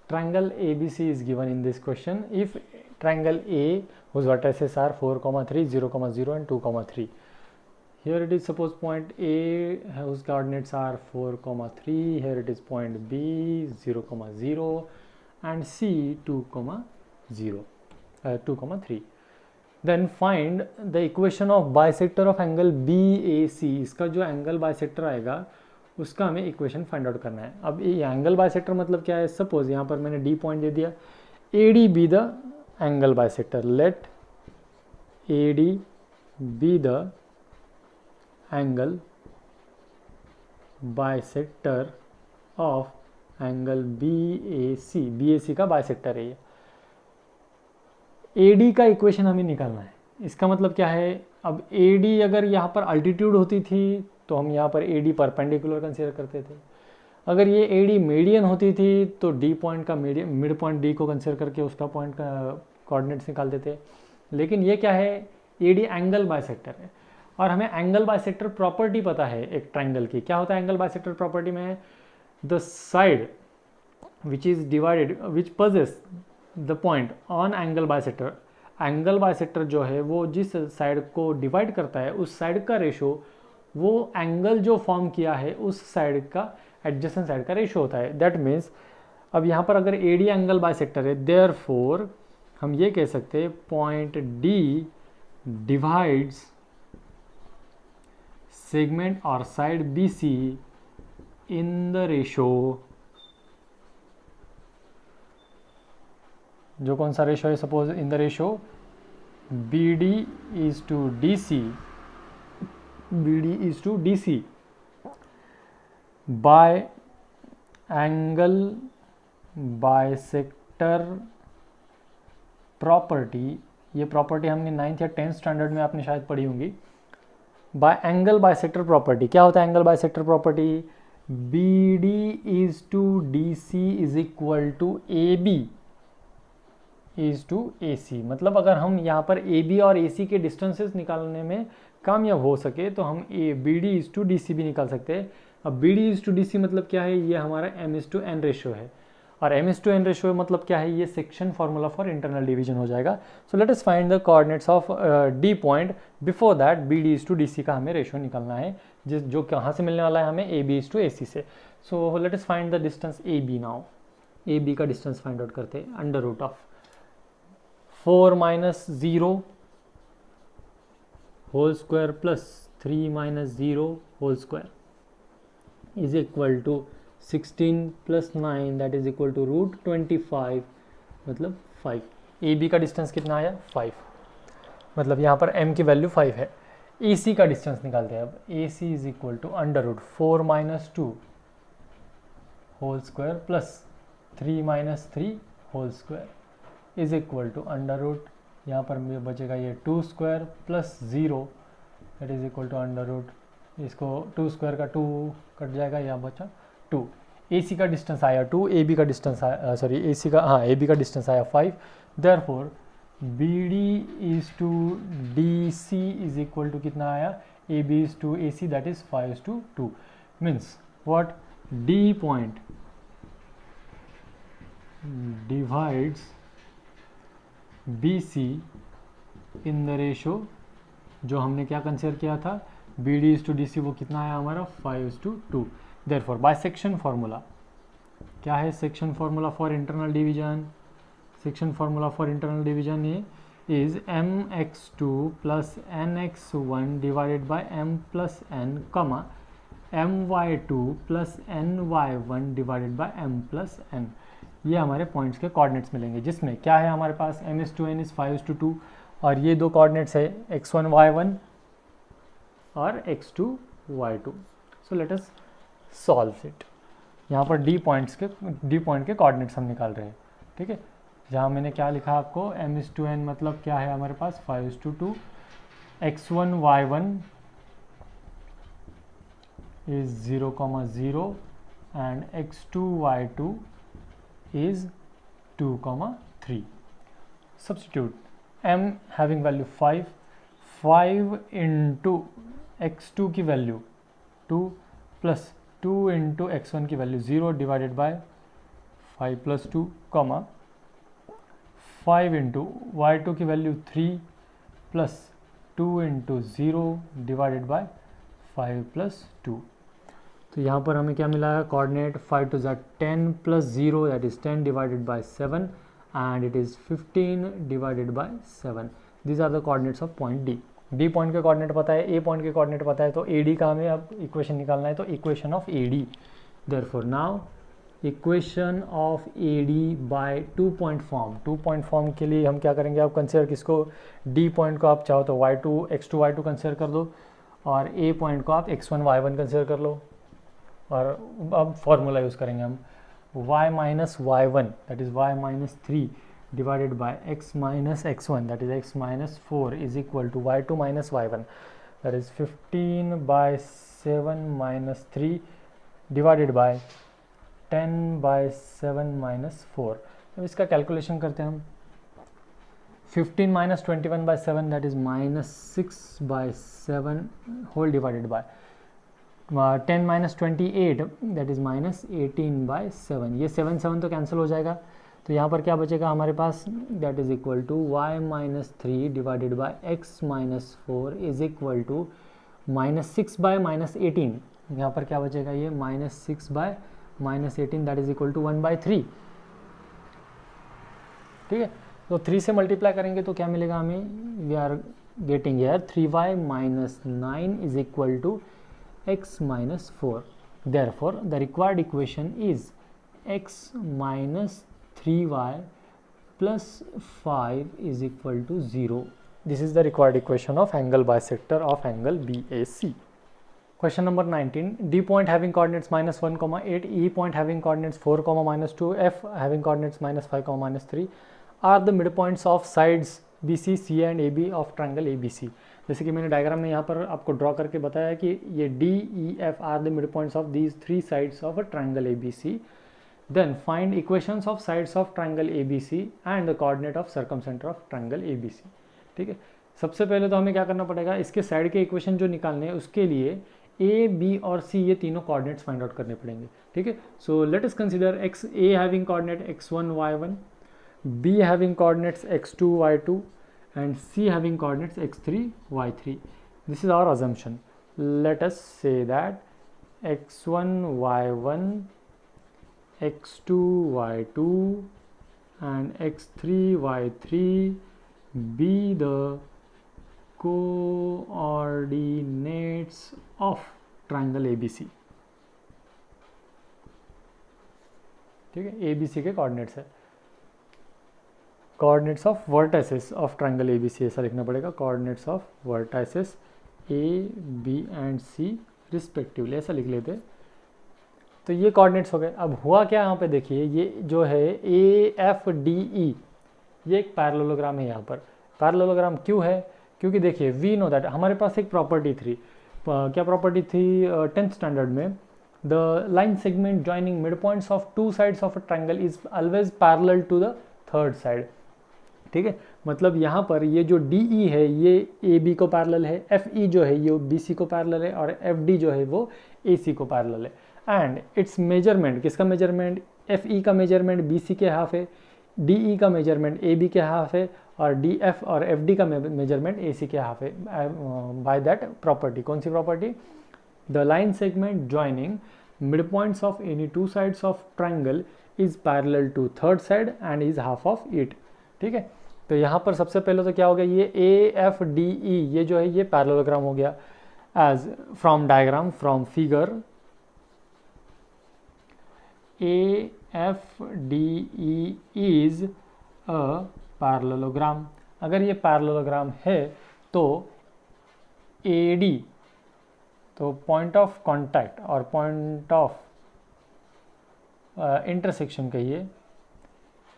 triangle ABC is given in this question. If triangle A whose vertices are 4, 3, 0, 0 and 2, 3. Here it is suppose point A whose coordinates are 4, 3. Here it is point B 0, 0 and C 2, 0, 2, 3. Then find the equation of bisector of angle BAC. इसका जो angle bisector आएगा उसका हमें equation find out करना है. अब ये angle bisector मतलब क्या है? सपोज यहाँ पर मैंने डी पॉइंट दे दिया, AD be the angle bisector. Let AD be the angle bisector of angle BAC. BAC का बाइसेक्टर है ये. AD का इक्वेशन हमें निकालना है. इसका मतलब क्या है? अब AD अगर यहाँ पर अल्टीट्यूड होती थी तो हम यहाँ पर AD परपेंडिकुलर कंसीडर करते थे. अगर ये AD मीडियन होती थी तो D पॉइंट का मिड पॉइंट D को कंसीडर करके उसका पॉइंट का कोऑर्डिनेट्स निकालते थे. लेकिन ये क्या है? AD एंगल बाइसेक्टर है और हमें एंगल बाइसेक्टर प्रॉपर्टी पता है एक ट्राइंगल की. क्या होता है एंगल बाइसेक्टर प्रॉपर्टी में? The side which is divided which possess the point on angle bisector. Angle bisector जो है वो जिस साइड को डिवाइड करता है उस साइड का रेशो वो एंगल जो फॉर्म किया है उस साइड का एडजेसेंट साइड का रेशो होता है. दैट मीन्स अब यहाँ पर अगर AD एंगल बाइसेक्टर है, देयरफॉर हम ये कह सकते हैं पॉइंट D डिवाइड्स सेगमेंट और side BC in the ratio. जो कौन सा रेशो है? Suppose in the ratio BD is to DC, BD is to DC by angle bisector property. ये प्रॉपर्टी हमने 9th या 10th स्टैंडर्ड में आपने शायद पढ़ी होंगी. Bye angle bisector property. क्या होता है angle bisector property? BD is to DC is equal to AB is to AC. मतलब अगर हम यहाँ पर AB और AC के डिस्टेंसेस निकालने में कामयाब हो सके तो हम BD is to DC भी निकाल सकते हैं. अब BD is to DC मतलब क्या है? ये हमारा M is to N ratio है और M is to N ratio मतलब क्या है? ये section formula for internal division हो जाएगा. सो let us find the coordinates of D point. Before that BD is to DC का हमें रेशो निकालना है जो कहाँ से मिलने वाला है हमें? AB is to AC से. So let us find the distance AB now. AB का डिस्टेंस फाइंड आउट करते हैं. Under root of 4 minus 0 whole square plus 3 minus 0 whole square is equal to 16 plus 9 that is equal to root 25 मतलब 5. AB का distance कितना आया? 5. मतलब यहाँ पर M की वैल्यू 5 है. AC का डिस्टेंस निकालते हैं. अब AC is equal to under root 4 minus 2 whole square plus 3 minus 3 whole square is equal to under root. यहाँ पर बचेगा ये 2 square plus 0 that is equal to under root. इसको 2 स्क्वायर का 2 कट जाएगा, यहाँ बचा 2. AC का डिस्टेंस आया 2, AB का डिस्टेंस आया AC का AB का डिस्टेंस आया 5. Therefore BD is to DC is equal to कितना आया? AB is to AC that is 5:2. Means what? D point divides BC in the ratio जो हमने क्या कंसीडर किया था? BD इज टू DC वो कितना आया हमारा? 5:2. देयरफॉर बाय सेक्शन फार्मूला क्या है? Section formula for internal division. Section formula for internal division is MX2 plus NX1 divided by M plus N कमा MY2 plus NY1 divided by M plus N. ये हमारे points के coordinates मिलेंगे जिसमें क्या है हमारे पास? M is to N is 5:2 और ये दो कोऑर्डिनेट्स है x1 y1 और x2 y2. So let us solve it. यहाँ पर D पॉइंट के कोऑर्डिनेट्स हम निकाल रहे हैं. ठीक है. जहाँ मैंने क्या लिखा आपको? M is to N मतलब क्या है हमारे पास? 5:2. x1 y1 is 0,0 and x2 y2 is 2,3. Substitute M having value 5 into x2 की वैल्यू 2 प्लस 2 into x1 की value 0 divided bye 5 + 2 comma 5 into y2 की value 3 plus 2 into 0 divided bye 5 + 2। तो यहाँ पर हमें क्या मिला है, coordinate 5 to 10 + 0 that is 10 divided by 7 and it is 15 divided by 7। These are the coordinates of point D. D point के coordinate पता है, ए पॉइंट के कोऑर्डिनेट पता है, तो ए डी का हमें अब इक्वेशन निकालना है, तो equation of A D. Therefore now equation of A D by 2 point form. 2 point form के लिए हम क्या करेंगे, आप कंसिडर किसको, डी पॉइंट को आप चाहो तो y2 x2 y2 कंसिडर कर दो, और ए पॉइंट को आप x1 y1 कंसिडर कर लो, और अब फॉर्मूला यूज़ करेंगे हम y minus y1 that is y minus 3 divided by x minus x1 that is x minus 4 is equal to y2 minus y1 that is 15 by 7 minus 3 divided by 10 by 7 minus 4। अब इसका calculation करते हैं हम। 15 minus 21 by 7 that is minus 6 by 7 whole divided by 10 minus 28 that is minus 18 by 7। ये 7 7 तो cancel हो जाएगा, तो यहाँ पर क्या बचेगा हमारे पास, that is equal to y minus 3 divided by x minus 4 is equal to minus 6 by minus 18। यहाँ पर क्या बचेगा, ये minus 6 by minus 18 that is equal to 1 by 3। ठीक है, तो 3 से मल्टीप्लाई करेंगे तो क्या मिलेगा हमें, we are getting here 3y minus 9 is equal to x minus 4. Therefore, the required equation is x minus 3y plus 5 is equal to 0. This is the required equation of angle bisector of angle BAC. Question number 19. D point having coordinates minus 1, 8, E point having coordinates 4, minus 2, F having coordinates minus 5, minus 3 are the midpoints of sides BC, CA and AB of triangle ABC. जैसे कि मैंने diagram में यहाँ पर आपको draw करके बताया कि ये D, E, F are the mid points of these 3 sides of a triangle ABC. Then find equations of sides of triangle ABC and the coordinate of circumcentre of triangle ABC. ठीक है, सबसे पहले तो हमें क्या करना पड़ेगा, इसके साइड के इक्वेशन जो निकालने हैं उसके लिए A, B और C ये तीनों कोऑर्डिनेट्स फाइंड आउट करने पड़ेंगे. ठीक है, सो let us consider x A having coordinate x1 y1, B having coordinates x2 y2 and C having coordinates x3 y3. This is our assumption. Let us say that x1 y1, x2 y2 and x3 y3 be the coordinates of triangle ABC. ठीक है, ABC के coordinates है, coordinates of vertices of triangle ABC ऐसा लिखना पड़ेगा, coordinates of vertices A, B and C respectively, ऐसा लिख लेते. तो ये कोऑर्डिनेट्स हो गए. अब हुआ क्या यहाँ पे देखिए, ये जो है AFDE ये एक पैरेललोग्राम है. यहाँ पर पैरेललोग्राम क्यों है, क्योंकि देखिए वी नो दैट हमारे पास एक प्रॉपर्टी थी. क्या प्रॉपर्टी थी 10th स्टैंडर्ड में, the line segment joining mid points of 2 sides of a triangle is always parallel to the third side. ठीक है, मतलब यहाँ पर ये जो DE है ये AB को पैरेलल है, FE जो है ये BC को पैरेलल है, और FD जो है वो AC को पैरेलल है. एंड इट्स मेजरमेंट, किसका मेजरमेंट, FE का मेजरमेंट BC के हाफ है, DE का मेजरमेंट AB के हाफ है, और DF और FD का मेजरमेंट AC के हाफ है. बाय दैट प्रॉपर्टी, कौन सी property, the line segment joining mid points of any 2 sides of triangle is parallel to third side and is half of it. ठीक है, तो यहाँ पर सबसे पहले तो क्या हो गया, ये AFDE ये जो है ये पैरेललोग्राम हो गया. As from diagram from figure AFDE is a parallelogram. अगर ये पैरेललोग्राम है तो AD, तो पॉइंट ऑफ कांटेक्ट और पॉइंट ऑफ इंटरसेक्शन कहिए,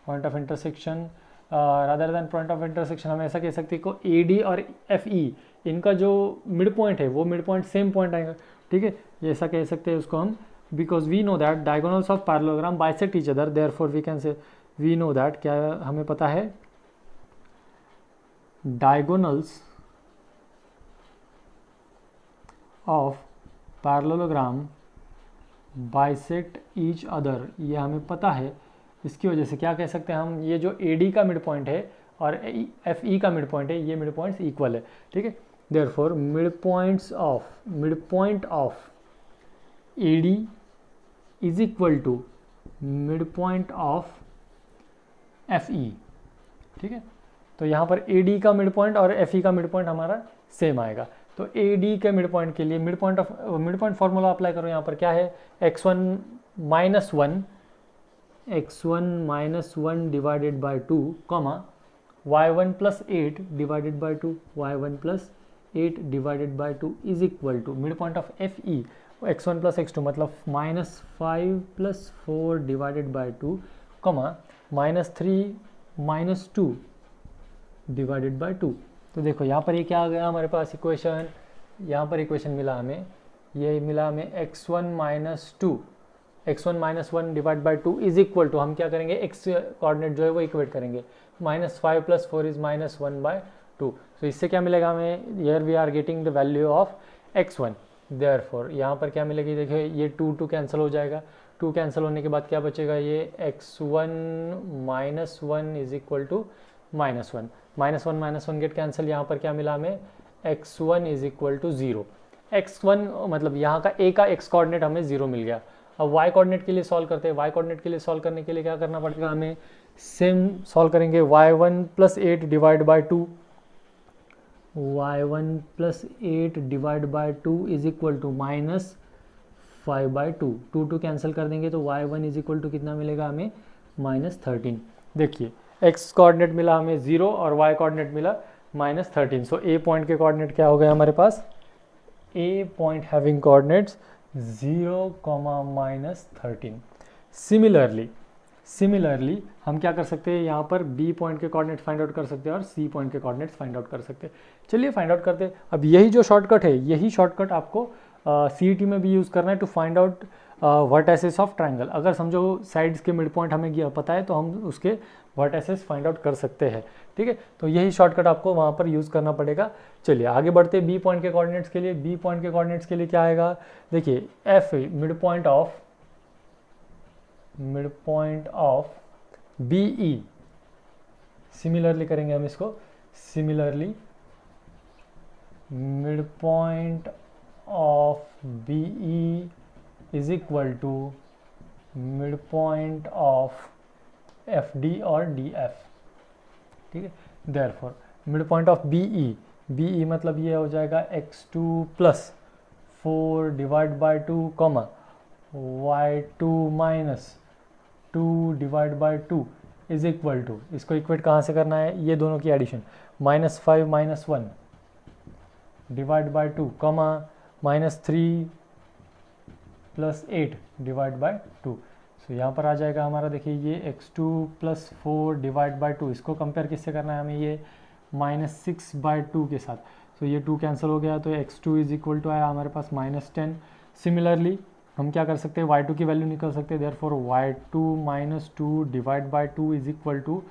point of intersection rather than point of intersection हम ऐसा कह सकते हैं को AD और FE इनका जो मिड पॉइंट है वो मिड पॉइंट सेम पॉइंट आएगा. ठीक है, ये ऐसा कह सकते हैं उसको हम, because we know that diagonals of parallelogram bisect each other, therefore we can say we know that, क्या हमें पता है, diagonals of parallelogram bisect each other, ये हमें पता है. इसकी वजह से क्या कह सकते हैं हम, ये जो AD का मिड पॉइंट है और FE का मिड पॉइंट है, ये मिड पॉइंट्स इक्वल है, ठीक है। Therefore mid point of AD is equal to mid point of FE, ठीक है। तो यहाँ पर AD का मिड पॉइंट और FE का मिड पॉइंट हमारा सेम आएगा। तो AD के मिड पॉइंट के लिए मिड पॉइंट फॉर्मूला अप्लाई करो। यहाँ पर क्या है, x1 minus one divided by 2 comma y1 plus 8 divided by 2, y1 plus 8 divided by 2 is equal to mid point of FE x1 plus x2 मतलब -5 plus 4 divided by 2 comma -3 minus 2 divided by 2। तो देखो यहाँ पर ये क्या आ गया हमारे पास इक्वेशन, यहाँ पर इक्वेशन मिला हमें, ये मिला हमें x1 minus 1 divide by 2 is equal to, हम क्या करेंगे x कोऑर्डिनेट जो है वो इक्वेट करेंगे, -5 प्लस 4 इज -1 बाई 2। तो इससे क्या मिलेगा हमें, here we are getting the value of x1। Therefore यहाँ पर क्या मिलेगी, देखिए ये 2 कैंसिल हो जाएगा, 2 कैंसिल होने के बाद क्या बचेगा, ये x1 minus 1 is equal to -1, -1 get cancel, यहाँ पर क्या मिला हमें, x1 is equal to 0। x1 मतलब यहाँ का a का x कोऑर्डिनेट हमें 0 मिल गया। अब y कोऑर्डिनेट के लिए सॉल्व करते हैं, y कोऑर्डिनेट के लिए सॉल्व करने के लिए क्या करना पड़ेगा हमें, सेम सॉल्व करेंगे, y1 plus 8 divide by 2, y1 plus 8 divide by 2 is equal to -5 by 2, 2 cancel कर देंगे तो y1 इज इक्वल टू कितना मिलेगा हमें, -13। देखिए x कोऑर्डिनेट मिला हमें 0 और y कोऑर्डिनेट मिला -13। सो a पॉइंट के कोऑर्डिनेट क्या हो गए हमारे पास, a point having coordinates 0, -13। Similarly हम क्या कर सकते हैं, यहाँ पर b पॉइंट के कोऑर्डिनेट फाइंड आउट कर सकते हैं और c पॉइंट के कोऑर्डिनेट्स फाइंड आउट कर सकते हैं। चलिए फाइंड आउट करते हैं। अब यही जो शॉर्टकट है, यही शॉर्टकट आपको CET में भी यूज़ करना है to find out vertices of triangle. अगर समझो साइड्स के मिड पॉइंट हमें पता है तो हम उसके वर्टिसेस फाइंड आउट कर सकते हैं, ठीक है। तो यही शॉर्टकट आपको वहाँ पर यूज़ करना पड़ेगा। चलिए आगे बढ़ते बी पॉइंट के कोऑर्डिनेट्स के लिए। बी पॉइंट के कोऑर्डिनेट्स के लिए क्या आएगा, देखिए F mid point of B E, similarly करेंगे हम इसको, similarly mid point of B E is equal to mid point of F D और डी एफ, ठीक है। Therefore mid point of B E मतलब ये हो जाएगा x2 plus 4 divide by 2 comma y2 minus 2 divide by 2 is equal to, इसको equate कहाँ से करना है, ये दोनों की addition, -5 minus 1 divide by 2 comma -3 plus 8 divide by 2। सो यहाँ पर आ जाएगा हमारा, देखिए ये x2 प्लस 4 डिवाइड बाई 2, इसको कंपेयर किससे करना है हमें, ये -6 बाई 2 के साथ। सो ये 2 कैंसिल हो गया तो x2 इज इक्वल टू आया हमारे पास -10। सिमिलरली हम क्या कर सकते हैं, y2 की वैल्यू निकल सकते हैं। Therefore y2 minus 2 divide by 2 is equal to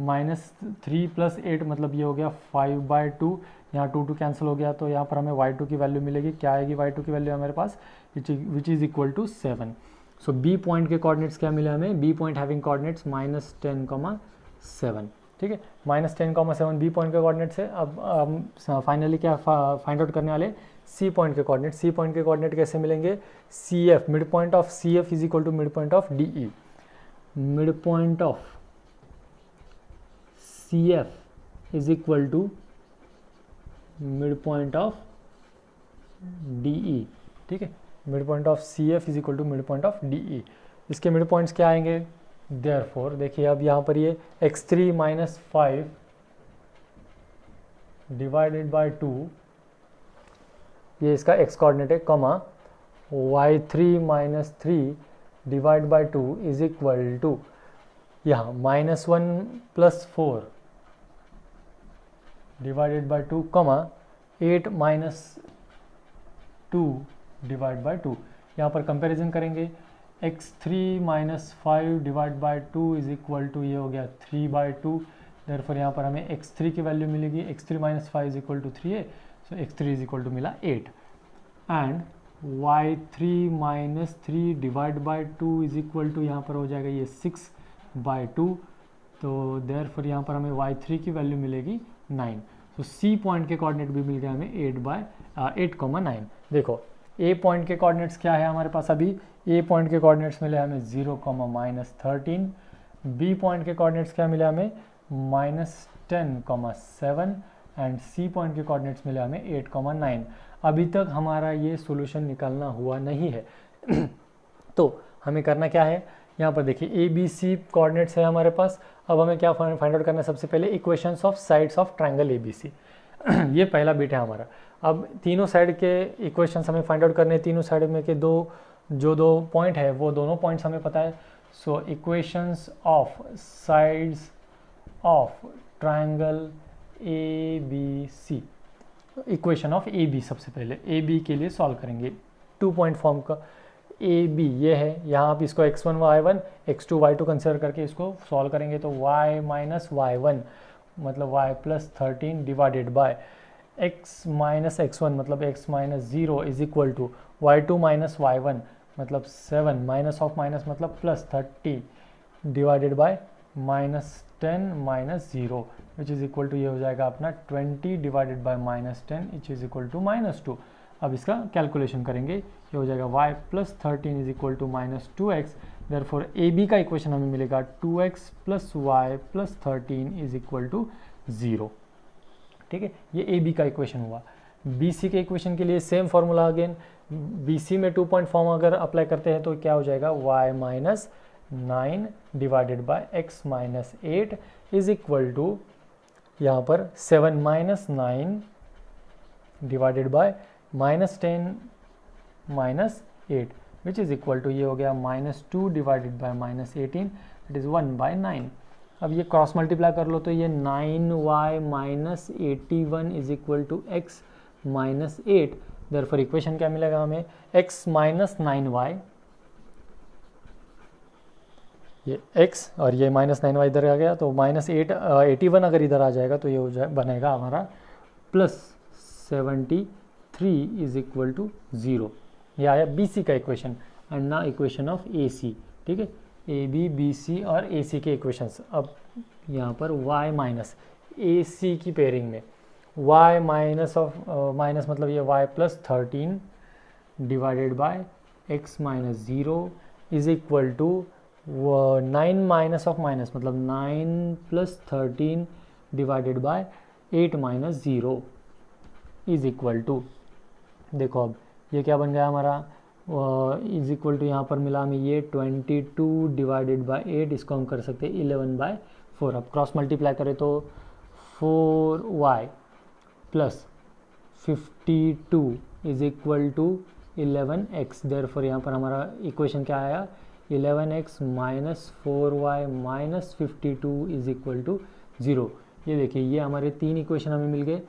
-3 plus 8 मतलब ये हो गया 5 बाई 2। यहाँ 2 कैंसिल हो गया तो यहाँ पर हमें y2 की वैल्यू मिलेगी, क्या आएगी y2 की वैल्यू हमारे पास, which is equal to 7। So B point के कोऑर्डिनेट्स क्या मिले हमें, बी पॉइंट हैविंग कोऑर्डिनेट्स -10, 7, ठीक है। -10, 7 बी पॉइंट के कोऑर्डिनेट्स है। अब हम फाइनली क्या फाइंड आउट करने वाले, सी पॉइंट के कोऑर्डिनेट। सी पॉइंट के कोऑर्डिनेट कैसे मिलेंगे, C F mid point of C F is equal to mid point of D E, mid point of C F is equal to mid point of D E, ठीक है। Mid point of C F is equal to mid point of D E. इसके mid points क्या आएंगे, therefore देखिए अब यहाँ पर ये x3 माइनस 5 डिवाइडेड बाई 2, ये इसका x कोऑर्डिनेट है, comma y3 minus 3 divide by 2 is equal to यहाँ -1 plus 4 divided by 2 comma 8 minus 2 divide by 2। यहाँ पर कंपैरिजन करेंगे, x3 minus 5 divide by 2 is equal to ये हो गया 3 बाई 2। देयरफॉर यहाँ पर हमें x3 की वैल्यू मिलेगी, x3 minus 5 is equal to 3 है, सो x3 इज इक्वल टू मिला 8 and y3 minus 3 divide by 2 is equal to यहाँ पर हो जाएगा ये 6 बाय 2, तो देयरफॉर यहाँ पर हमें y3 की वैल्यू मिलेगी 9। तो सी पॉइंट के कोऑर्डिनेट भी मिल गया हमें 8,9। देखो ए पॉइंट के कोऑर्डिनेट्स क्या है हमारे पास, अभी ए पॉइंट के कोऑर्डिनेट्स मिले हमें 0,-13, बी पॉइंट के कोऑर्डिनेट्स क्या मिले हमें -10,7 एंड सी पॉइंट के कोऑर्डिनेट्स मिले हमें 8,9। अभी तक हमारा ये सॉल्यूशन निकालना हुआ नहीं है तो हमें करना क्या है, यहाँ पर देखिए ए बी सी कोऑर्डिनेट्स है हमारे पास। अब हमें क्या फाइंड आउट करना है, सबसे पहले equations of sides of triangle A B C ये पहला बिट है हमारा। अब तीनों साइड के इक्वेशंस हमें फाइंड आउट करने हैं, तीनों साइड में के दो पॉइंट है वो दोनों पॉइंट्स हमें पता है। So equations of sides of triangle A B C, equation of A B सबसे पहले ए बी के लिए सॉल्व करेंगे। 2 पॉइंट फॉर्म का ए बी ये है, यहाँ आप इसको x1 y1 x2 y2 consider करके इसको सॉल्व करेंगे तो y माइनस y1 मतलब y plus 13 divided by x minus x1 मतलब x minus 0 is equal to y2 minus y1 मतलब 7 माइनस ऑफ माइनस मतलब plus 30 divided by -10 minus 0 which is equal to ये हो जाएगा अपना 20 divided by -10 which is equal to -2। अब इसका calculation करेंगे, ये हो जाएगा y plus 13 is equal to -2x। Therefore A B का इक्वेशन हमें मिलेगा 2x plus y plus 13 is equal to 0। ठीक है, ये ए बी का इक्वेशन हुआ। बी सी के इक्वेशन के लिए same formula again, B C में 2 पॉइंट फॉर्म अगर अप्लाई करते हैं तो क्या हो जाएगा y minus 9 divided by x minus 8 is equal to यहाँ पर 7 minus 9 divided by -10 minus 8 which is equal to ये हो गया -2 डिवाइडेड बाय -18 इट इज़ 1/9। अब ये क्रॉस मल्टीप्लाई कर लो तो ये 9y minus 81 is equal to x minus 8। Therefore equation क्या मिलेगा हमें, x माइनस 9y, ये x और ये -9y इधर आ गया तो -81 अगर इधर आ जाएगा तो ये हो जाए बनेगा हमारा +73 इज इक्वल टू 0। ये आया बी सी का इक्वेशन एंड ना इक्वेशन ऑफ ए सी। ठीक है, ए बी बी सी और ए सी के इक्वेशंस। अब यहाँ पर y माइनस ए सी की पेयरिंग में y माइनस माइनस मतलब ये y plus 13 divided by x minus 0 is equal to 9 minus of minus मतलब 9 plus 13 divided by 8 minus 0 is equal to, देखो अब ये क्या बन गया हमारा, इज इक्वल टू यहाँ पर मिला हमें ये 22 डिवाइडेड बाय 8, इसको हम कर सकते हैं 11/4। अब क्रॉस मल्टीप्लाई करें तो 4y plus 52 is equal to 11x। Therefore यहाँ पर हमारा इक्वेशन क्या आया, 11x minus 4y minus 52 is equal to 0। ये देखिए ये हमारे 3 इक्वेशन हमें मिल गए।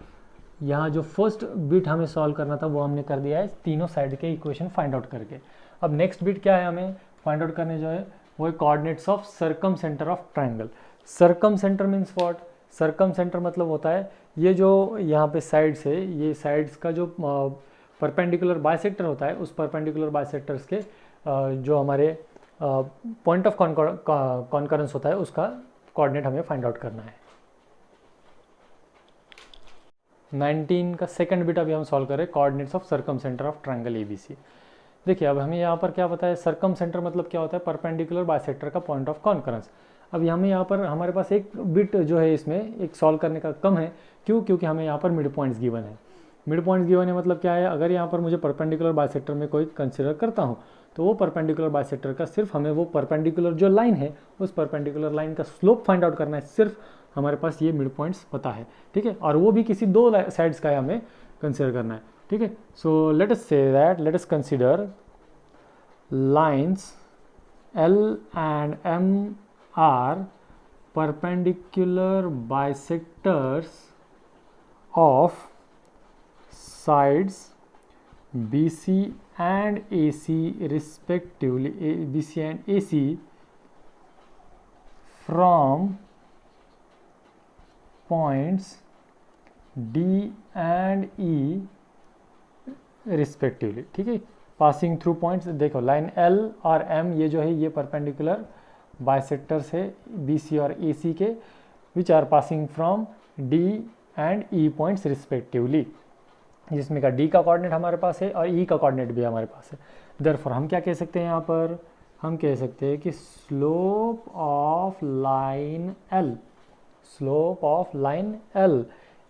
यहाँ जो फर्स्ट बिट हमें सॉल्व करना था वो हमने कर दिया है तीनों साइड के इक्वेशन फाइंड आउट करके। अब नेक्स्ट बिट क्या है हमें फाइंड आउट करने जो है वो है coordinates of circum centre of triangle. Circum centre means what, circum centre मतलब होता है ये जो यहाँ पे साइड्स है, ये साइड्स का जो परपेंडिकुलर बाइसेक्टर होता है उस परपेंडिकुलर बाइसेक्टर्स के जो हमारे पॉइंट ऑफ कॉन्करेंस होता है उसका कोऑर्डिनेट हमें फाइंड आउट करना है। 19 का सेकंड बिट अभी हम सॉल्व करें, coordinates of circum centre of triangle ABC. देखिए अब हमें यहाँ पर क्या पता है, सर्कम सेंटर मतलब क्या होता है, परपेंडिकुलर बाइसेक्टर का पॉइंट ऑफ कॉन्करेंस। अब हमें यहाँ पर हमारे पास एक बिट जो है इसमें एक सॉल्व करने का कम है, क्यों, क्योंकि हमें यहाँ पर मिड पॉइंट्स गिवन है। मिड पॉइंट्स गिवन है मतलब क्या है, अगर यहाँ पर मुझे परपेंडिकुलर बाइसेक्टर में कोई कंसिडर करता हूँ तो वो परपेंडिकुलर बाइसेक्टर का सिर्फ हमें वो परपेंडिकुलर जो लाइन है उस परपेंडिकुलर लाइन का स्लोप फाइंड आउट करना है, सिर्फ हमारे पास ये मिड पॉइंट्स पता है। ठीक है, और वो भी किसी दो साइड्स का हमें कंसिडर करना है। ठीक है, सो let us say that let us consider lines L and M are perpendicular bisectors of sides BC and AC respectively, BC and AC from points D and E respectively। ठीक है, passing through points. देखो line L और M ये जो है ये perpendicular bisectors है BC और AC के, which are passing from D and E points respectively, जिसमें का D का कोऑर्डिनेट हमारे पास है और E का कोऑर्डिनेट भी हमारे पास है। देयरफॉर हम क्या कह सकते हैं यहाँ पर, हम कह सकते हैं कि slope of line L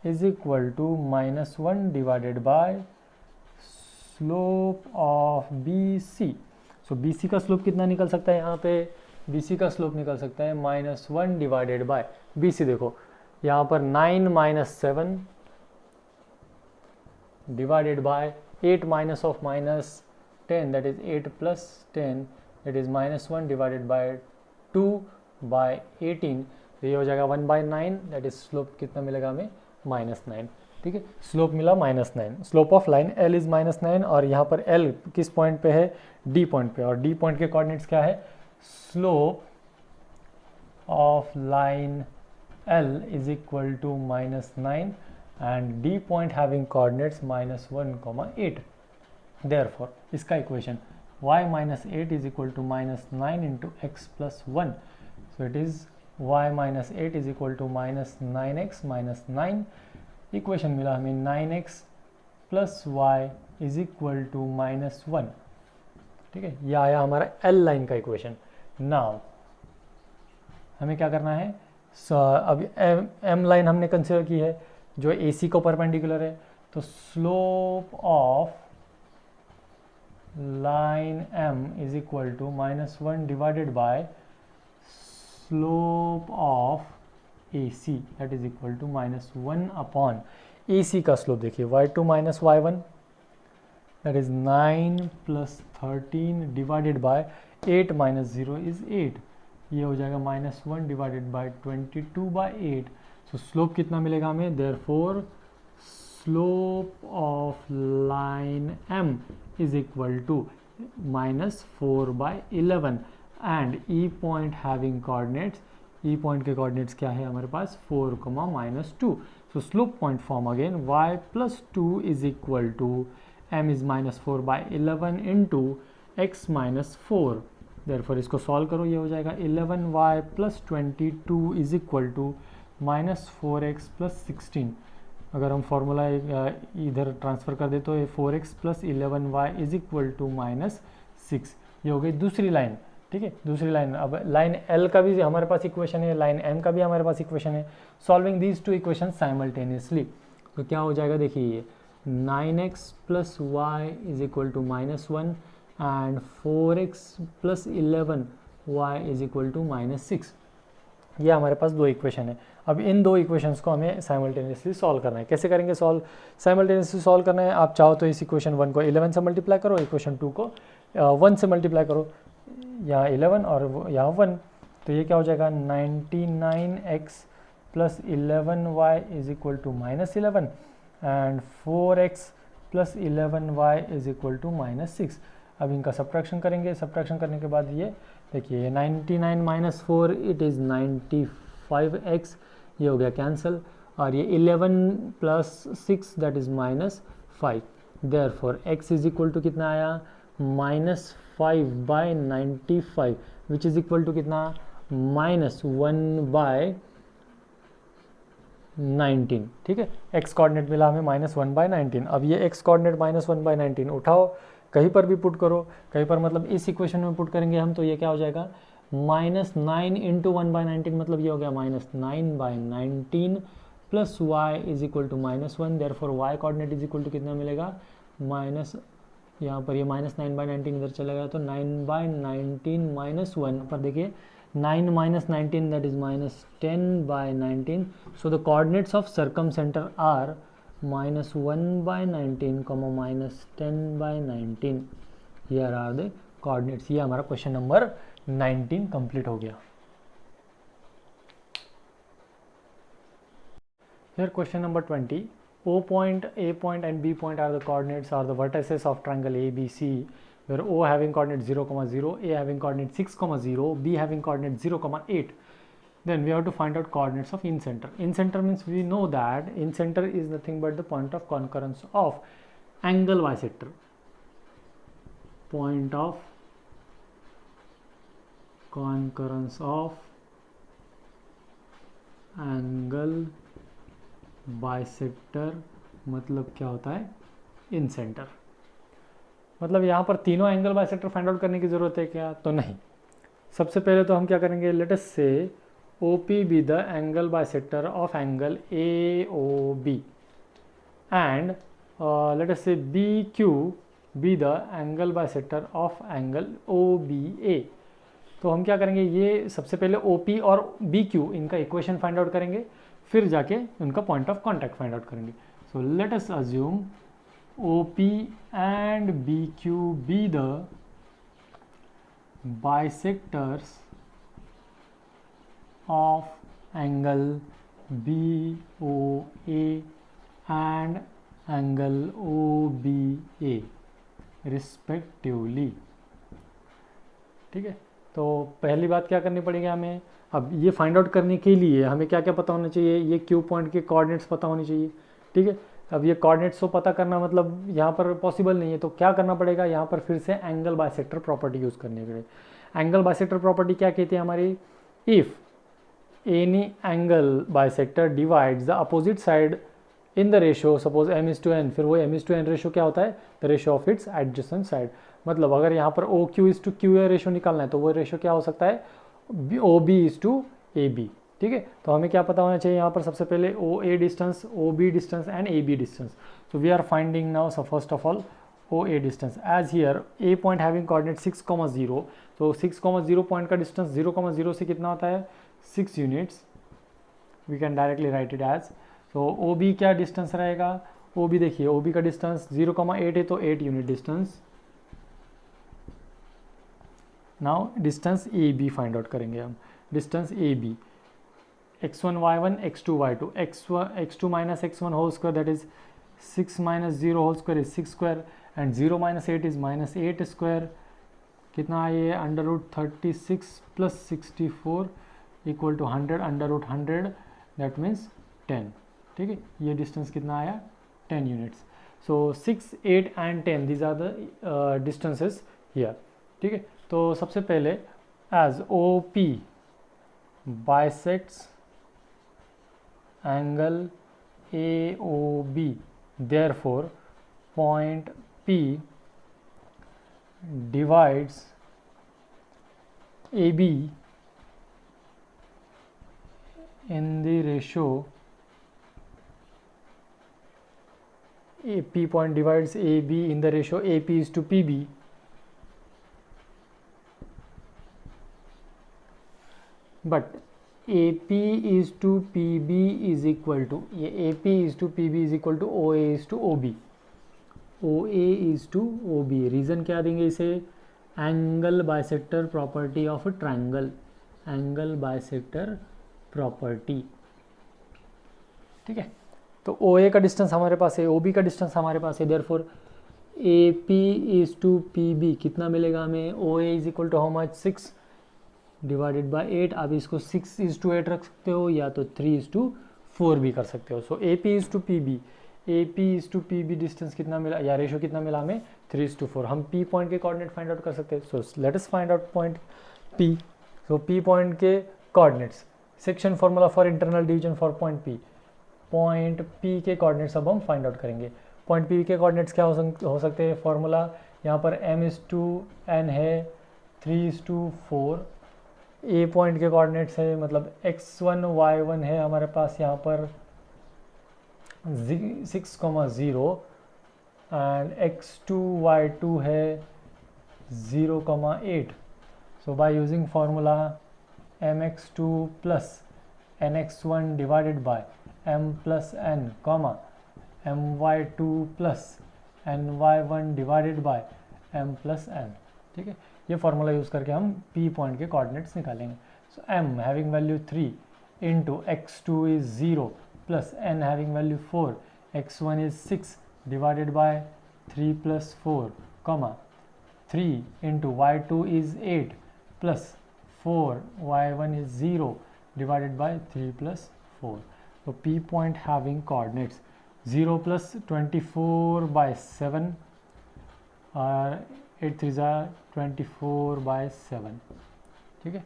is equal to -1 divided by slope of BC। So BC का स्लोप कितना निकल सकता है यहाँ पे, BC का स्लोप निकल सकता है -1 डिवाइडेड बाय BC। देखो यहाँ पर 9 - 7 divided by 8 minus of -10 that is 8 + 10 that is -1 divided by 2 by 18, तो ये हो जाएगा 1/9 दैट इज स्लोप कितना मिलेगा हमें -9। ठीक है, स्लोप मिला -9, slope of line L is -9 और यहाँ पर L किस पॉइंट पे है, D पॉइंट पे, और D पॉइंट के कोऑर्डिनेट्स क्या है, slope of line L is equal to -9 and D point having coordinates -1, 8. Therefore, इसका equation y - 8 is equal to -9 into x plus 1. So it is y - 8 is equal to -9x - 9. Equation मिला हमें 9x plus y is equal to -1. ठीक है, यह आया हमारा L line का equation. Now हमें क्या करना है, अब M लाइन हमने कंसिडर की है जो AC को परपेंडिकुलर है, तो slope of line M is equal to -1 divided by slope of AC that is equal to -1 upon AC का स्लोप देखिए y2 - y1 that is 9 + 13 divided by 8 - 0 is 8, ये हो जाएगा -1 डिवाइडेड बाय 22/8। तो स्लोप कितना मिलेगा हमें, therefore slope of line M is equal to -4/11 and E point having coordinates, E point के कोऑर्डिनेट्स क्या है हमारे पास 4, -2। So slope point form again y + 2 is equal to M is -4/11 into x - 4। Therefore इसको solve करो, ये हो जाएगा 11y + 22 is equal to -4x + 16। अगर हम फॉर्मूला इधर ट्रांसफ़र कर दे तो ये 4x + 11y is equal to -6, ये हो गई दूसरी लाइन। ठीक है, दूसरी लाइन। अब लाइन L का भी हमारे पास इक्वेशन है, लाइन M का भी हमारे पास इक्वेशन है। Solving these two equation simultaneously, तो क्या हो जाएगा देखिए, ये 9x + y is equal to -1 and 4x + 11y is equal to -6। ये हमारे पास दो इक्वेशन है। अब इन दो इक्वेशंस को हमें साइमल्टेनियसली सॉल्व करना है। कैसे करेंगे सॉल्व, साइमल्टेनियसली सॉल्व करना है, आप चाहो तो इस इक्वेशन 1 को 11 से मल्टीप्लाई करो, इक्वेशन 2 को 1 से मल्टीप्लाई करो, यहाँ 11 और यहाँ 1, तो ये क्या हो जाएगा 99x + 11y is equal to -11 and 4x + 11y is equal to -6। अब इनका सब्ट्रैक्शन करेंगे, सब्ट्रैक्शन करने के बाद ये देखिए 99 - 4 इट इज़ 95x, ये हो गया कैंसिल, और ये 11 + 6 that is -5। Therefore x is equal to कितना आया, -5/95 विच इज़ इक्वल टू कितना, -1/19। ठीक है, x कोऑर्डिनेट मिला हमें -1/19। अब ये x कोऑर्डिनेट -1/19 उठाओ, कहीं पर भी पुट करो, कहीं पर मतलब इस इक्वेशन में पुट करेंगे हम, तो ये क्या हो जाएगा -9 × 1/19, मतलब ये हो गया -9/19 plus y is equal to -1। Therefore y coordinate is equal to कितना मिलेगा, माइनस, यहाँ पर ये -9/19 इधर चला गया तो 9/19 -1 पर देखिए 9 - 19 that is -10/19। So the coordinates of circumcentre are -1/19, -10/19। Here are the coordinates. ये हमारा क्वेश्चन नंबर 19 कंप्लीट हो गया। Here question number 20. O point, A point and B point are the coordinates, are the vertices of triangle ABC, where O having coordinate 0,0, A having coordinate 6,0, B having coordinate 0,8. Then we have to find out coordinates of incenter. Incenter means we know that incenter is nothing but the point of concurrence of angle bisector. Point of concurrence of angle bisector मतलब क्या होता है, इन centre. मतलब यहाँ पर तीनों angle bisector find out करने की ज़रूरत है क्या, तो नहीं। सबसे पहले तो हम क्या करेंगे, लेट अस से OP B the angle bisector of angle AOB and let us से BQ B the angle bisector of angle OBA। तो हम क्या करेंगे, ये सबसे पहले OP और BQ इनका इक्वेशन फाइंड आउट करेंगे, फिर जाके उनका point of contact find out करेंगे। So let us assume OP and BQ be the bisectors of angle BOA and angle OBA respectively। ठीक है, तो पहली बात क्या करनी पड़ेगी हमें, अब ये फाइंड आउट करने के लिए हमें क्या क्या पता होना चाहिए, ये Q पॉइंट के कोऑर्डिनेट्स पता होने चाहिए। ठीक है, अब ये कोऑर्डिनेट्स को पता करना मतलब यहाँ पर पॉसिबल नहीं है, तो क्या करना पड़ेगा, यहाँ पर फिर से एंगल बाइसेक्टर प्रॉपर्टी यूज़ करनी पड़ेगी। एंगल बाइसेक्टर प्रॉपर्टी क्या कहती है हमारी, if any angle bisector divides the opposite side in the ratio, suppose m/n, फिर वो m/n रेशियो क्या होता है, the ratio of its adjacent side. मतलब अगर यहाँ पर OQ/QA रेशियो निकालना है तो वो रेशियो क्या हो सकता है, OB/AB। ठीक है, तो हमें क्या पता होना चाहिए यहाँ पर, सबसे पहले OA distance, OB distance and AB distance. So we are finding now, so first of all OA distance, as here A point having coordinate 6,0, तो 6,0 पॉइंट का डिस्टेंस 0,0 से कितना होता है, 6 units. We can directly write it as, तो OB क्या distance रहेगा, OB देखिए, OB का डिस्टेंस 0,8 है तो 8 unit distance. Now distance AB find out करेंगे हम, distance AB x1 y1 x2 y2, x2 minus x1 whole square, that is 6 minus 0 whole square is 6 square and 0 minus 8 is minus 8 square। कितना है ये, √36 plus 64 equal to 100, √100 that means 10। ठीक है, ये distance कितना आया, 10 units. So 6, 8 and 10 these are the distances here। ठीक है, तो सबसे पहले as OP bisects angle AOB, therefore point P divides AB in the ratio, P point divides AB in the ratio AP/PB, but AP/PB is equal to, ये AP/PB is equal to OA/OB, OA/OB। Reason क्या देंगे इसे, angle bisector property of triangle, angle bisector property. ठीक है, तो OA का distance हमारे पास है, OB का डिस्टेंस हमारे पास है, देयरफॉर AP/PB कितना मिलेगा हमें, OA is equal to how much, 6 divided by 8। अब इसको 6:8 रख सकते हो या तो 3:4 भी कर सकते हो। सो AP/PB, AP/PB डिस्टेंस कितना मिला या रेशियो कितना मिला हमें, 3:4। हम P पॉइंट के कोऑर्डिनेट फाइंड आउट कर सकते हैं। सो let us find out point P। सो P पॉइंट के coordinates, section formula for internal division for point P। Point P के कोऑर्डिनेट्स अब हम फाइंड आउट करेंगे। पॉइंट P के कोऑर्डिनेट्स क्या हो सकते हैं, फॉर्मूला यहाँ पर m/n है 3:4। A पॉइंट के कोऑर्डिनेट्स है, मतलब x1 y1 है हमारे पास यहाँ पर 6,0 एंड x2 y2 है 0,8। So by using formula mx2 plus nx1 divided by m plus n, my2 plus ny1 divided by m plus n। ठीक है, ये फॉर्मूला यूज़ करके हम P पॉइंट के कोऑर्डिनेट्स निकालेंगे। So m having value 3 into x2 is 0 plus n having value 4, x1 is 6 divided by 3 plus 4, 3 into y2 is 8 plus 4, y1 is 0 divided by 3 plus 4। तो P point having coordinates 0 plus 24 by 7 और 8 3 24 by 7। ठीक है।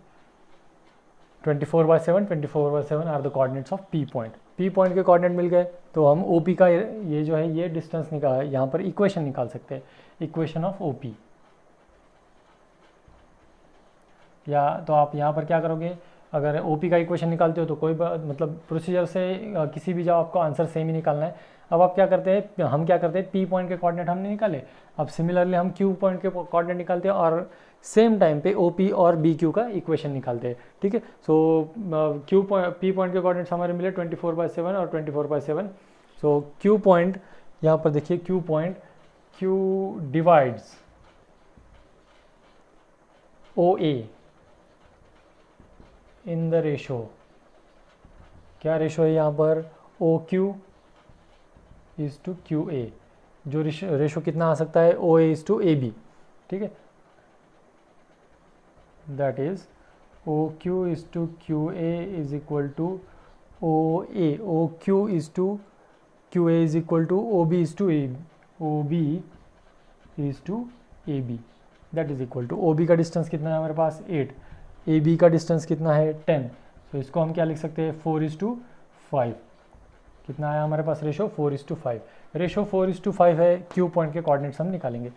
24/7 24/7 are the coordinates of P point. P point के coordinate मिल गए तो हम ओ P का ये जो है ये डिस्टेंस निकाल, यहाँ पर इक्वेशन निकाल सकते हैं, इक्वेशन ऑफ ओ पी। या तो आप यहाँ पर क्या करोगे, अगर ओ पी का इक्वेशन निकालते हो तो कोई मतलब प्रोसीजर से किसी भी जाओ आपको आंसर सेम ही निकालना है। अब आप क्या करते हैं, हम क्या करते हैं, पी पॉइंट के कोऑर्डिनेट हमने निकाले, अब सिमिलरली हम क्यू पॉइंट के कोऑर्डिनेट निकालते हैं और सेम टाइम पे ओ पी और बी क्यू का इक्वेशन निकालते हैं, ठीक है। सो क्यू पी पॉइंट के कोऑर्डिनेट्स हमारे मिले 24/7 और 24/7। सो क्यू पॉइंट यहाँ पर देखिए, Q point, Q divides O A in the ratio, क्या रेशो है यहाँ पर, O Q is to Q A, जो रेशो कितना आ सकता है, O A is to A B, ठीक है। That is O Q is to Q A is equal to O A, O Q is to Q A is equal to O B is to A, O B is to A B, that is equal to, O B का distance कितना है हमारे पास 8, ए B का distance कितना है 10, तो इसको हम क्या लिख सकते हैं 4:5, कितना है हमारे पास रेशो 4:5, रेशो 4:5 है। क्यू पॉइंट के कोऑर्डिनेट्स हम निकालेंगे,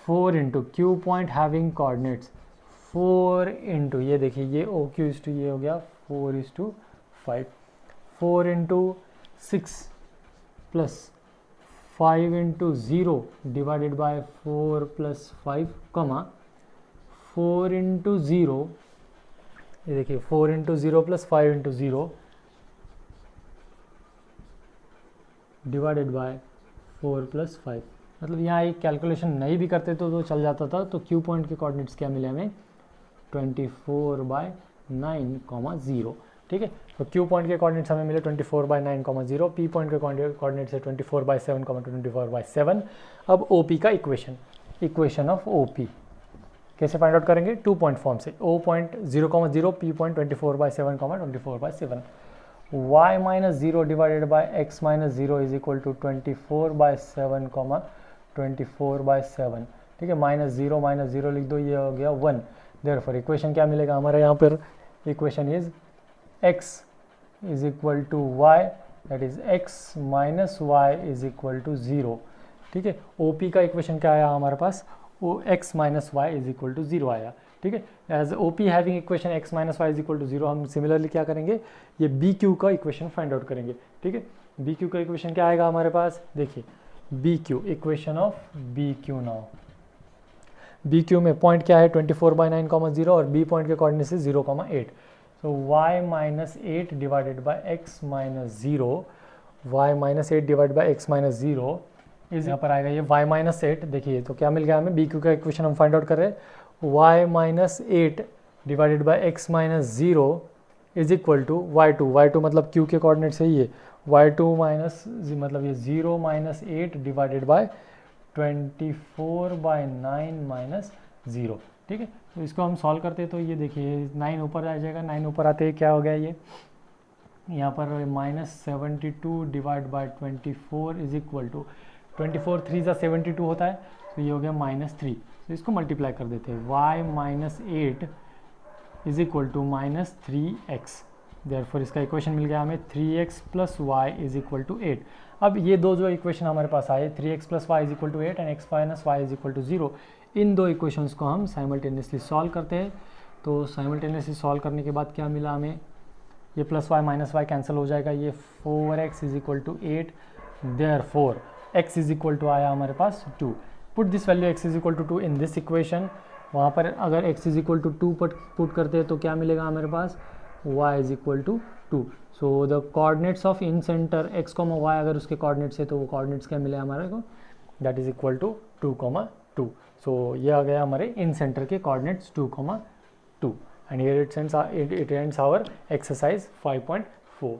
4 into Q point having coordinates 4 into, ये देखिए ये ओ क्यू इज टू ये हो गया 4:5, 4 into 6 plus 5 into 0 divided bye 4 plus 5 कमा 4 इंटू 0, ये देखिए 4 into 0 plus 5 into 0 divided bye 4 plus 5, मतलब यहाँ एक कैलकुलेशन नहीं भी करते तो चल जाता था। तो क्यू पॉइंट के कोऑर्डिनेट्स क्या मिले हमें 24/9, ठीक है। तो क्यू पॉइंट के कोऑर्डिनेट्स हमें मिले 24/9, पी पॉइंट के कोऑर्डिनेट्स है 24/7, 24/7। अब ओ पी का इक्वेशन ऑफ ओ पी कैसे फाइंड आउट करेंगे, 2 पॉइंट फॉर्म से, O point 0,0, P point 24/7, 24/7, y minus 0 divided by x minus 0 is equal to 24/7, 24/7, ठीक है। -0 लिख दो, ये हो गया 1, देयरफॉर इक्वेशन क्या मिलेगा हमारे यहाँ पर, equation is x is equal to y, that is x minus y is equal to 0, ठीक है। ओ पी का इक्वेशन क्या आया हमारे पास, O x minus y is equal to 0 आया, ठीक है। As O P having equation x minus y is equal to 0, हम सिमिलरली क्या करेंगे, ये बी क्यू का इक्वेशन फाइंड आउट करेंगे, ठीक है। बी क्यू का इक्वेशन क्या आएगा हमारे पास, देखिए B Q, equation of B Q now, B Q में पॉइंट क्या है 24/9, और बी पॉइंट के कोऑर्डिनेट से 0,8, सो y minus 8 divided by x minus 0, y minus 8 divide by x minus 0 is, यहाँ पर आएगा ये y माइनस 8, देखिए तो क्या मिल गया हमें, बी क्यू का इक्वेशन हम फाइंड आउट कर रहे हैं, y minus 8 divided by x minus 0 is equal to y2 मतलब q के कोऑर्डिनेट से ये y2 माइनस मतलब ये 0 माइनस 8 डिवाइडेड बाई 24/9 माइनस 0, ठीक है। तो इसको हम सॉल्व करते हैं तो ये देखिए 9 ऊपर आ जाएगा, 9 ऊपर आते ही क्या हो गया, ये यहाँ पर -72 divide by 24 is equal to 24 3 सा 72 होता है, तो ये हो गया -3, तो इसको मल्टीप्लाई कर देते हैं, y minus 8 is equal to -3x, therefore इसका इक्वेशन मिल गया हमें 3x plus y is equal to 8। अब ये दो जो इक्वेशन हमारे पास आए 3x plus y is equal to 8 and x minus y is equal to 0, इन दो इक्वेशंस को हम साइमल्टेनियसली सॉल्व करते हैं। तो साइमल्टेनियसली सॉल्व करने के बाद क्या मिला हमें, ये plus y minus y cancel हो जाएगा, ये 4x is equal to 8, therefore x is equal to आया हमारे पास 2, put this value x is equal to 2 in this equation, वहाँ पर अगर x is equal to 2 put करते हैं तो क्या मिलेगा हमारे पास, y is equal to 2। So the coordinates of incentre x, y अगर उसके कोऑर्डिनेट्स है तो वो कोऑर्डिनेट्स क्या मिले हमारे को, दैट इज इक्वल टू 2,2। सो ये आ गया हमारे इन सेंटर के coordinates 2,2 and here it ends our exercise 5.4।